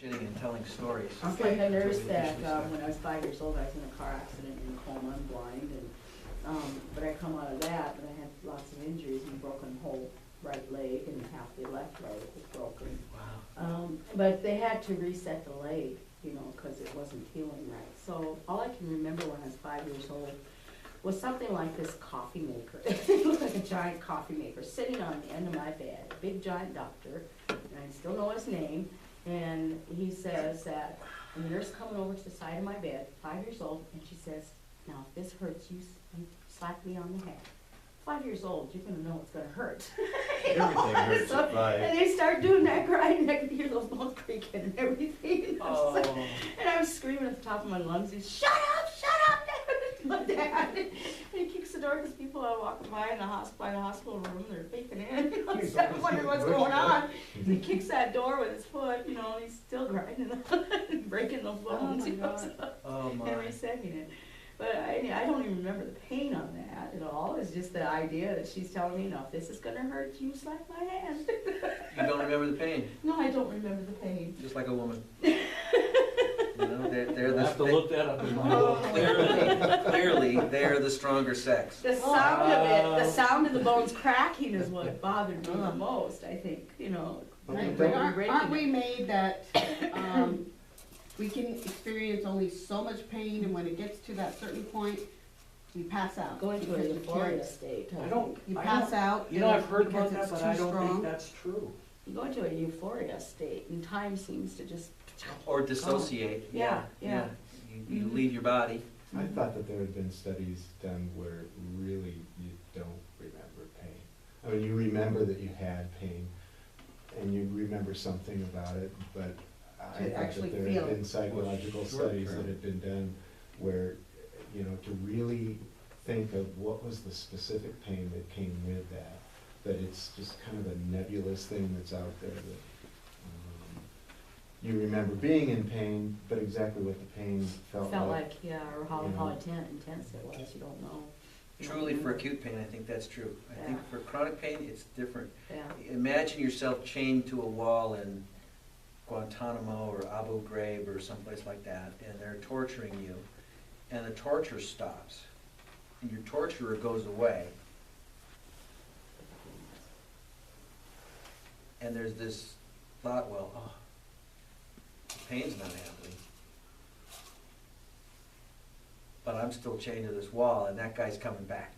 bullshitting and telling stories. It's like a nurse that, when I was 5 years old, I was in a car accident in a coma and blind, and, but I come out of that, and I had lots of injuries and broken whole right leg and half the left leg was broken. Wow. But they had to reset the leg, you know, because it wasn't healing right. So all I can remember when I was 5 years old was something like this coffee maker. It looked like a giant coffee maker sitting on the end of my bed, a big giant doctor, and I still know his name. And he says that a nurse coming over to the side of my bed, 5 years old, and she says, "Now if this hurts, you slap me on the head." 5 years old, you're gonna know it's gonna hurt. You know? Everything hurts So- at 5. And they start doing that crying, and I could hear those bones creaking and everything. Oh. And I was screaming at the top of my lungs, he's, "Shut up, Dad!" My dad. And he kicks the door because people are walking by in the hospital room, they're peeking in. You know, so I'm wondering what's going on. He kicks that door with his foot, you know, and he's still grinding, breaking those bones, my you know, God. so- Oh, and my. resetting it. But I don't even remember the pain on that at all. It's just the idea that she's telling me, "No, if this is gonna hurt, you slap my hand." You don't remember the pain, No, I don't remember the pain. just like a woman. You know, they're I'll the, have to look that up in my Oh. book. clearly, they're the stronger sex. The sound of it, the sound of the bones cracking is what bothered me the most, I think, you know. Right, breaking aren't we it. made that, we can experience only so much pain, and when it gets to that certain point, we pass out? Go into a because we euphoria can't- state. I don't, You I pass don't, out. you know, I've heard because about that, it's but I too don't think strong. that's true. You go into a euphoria state and time seems to just. Or dissociate, Yeah, yeah, yeah. You Mhm. leave your body. I thought that there had been studies done where really you don't remember pain. I mean, you remember that you had pain, and you remember something about it, but I To thought actually that there feel had it. been psychological Short studies term. that had been done where, you know, to really think of what was the specific pain that came with that it's just kind of a nebulous thing that's out there that, you remember being in pain, but exactly what the pain felt Felt like. like, yeah, or how Yeah. intense it was, you don't know. You don't Truly, for know. acute pain, I think that's true. I think Yeah. for chronic pain, it's different. Yeah. Imagine yourself chained to a wall in Guantanamo or Abu Ghraib or someplace like that, and they're torturing you, and the torture stops, and your torturer goes away, and there's this thought, well, oh, the pain's not happening, but I'm still chained to this wall, and that guy's coming back.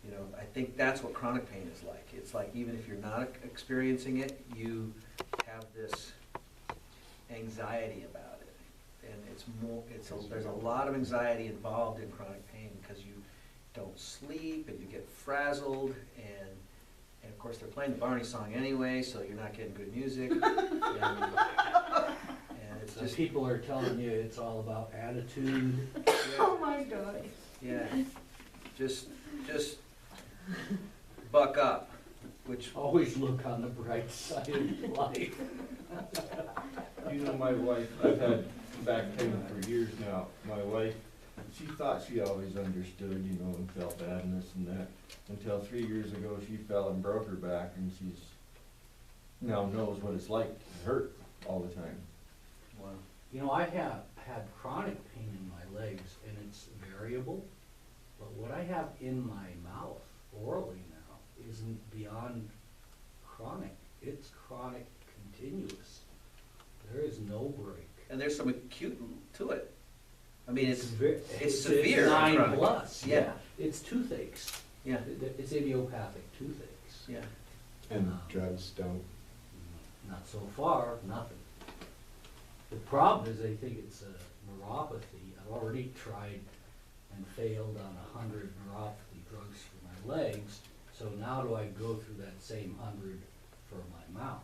You know, I think that's what chronic pain is like. It's like even if you're not experiencing it, you have this anxiety about it. And it's more, there's a lot of anxiety involved in chronic pain because you don't sleep and you get frazzled and of course they're playing the Barney song anyway, so you're not getting good music. And it's So just, people are telling you it's all about attitude. Oh my God. yeah, just buck up, which Always look on the bright side of life. You know, my wife, I've had back pain for years now. My wife, she thought she always understood, you know, and felt bad and this and that. Until 3 years ago, she fell and broke her back, and she's now knows what it's like to hurt all the time. wow. You know, I have had chronic pain in my legs, and it's variable, but what I have in my mouth orally now isn't beyond chronic. It's chronic continuous. There is no break. And there's some acute to it. I mean, it's It's severe nine chronic. plus, Yeah. yeah. It's toothaches. Yeah, It's idiopathic toothaches. yeah. And drugs don't. Not so far, nothing. The problem is I think it's a neuropathy. I've already tried and failed on 100 neuropathy drugs for my legs, so now do I go through that same 100 for my mouth?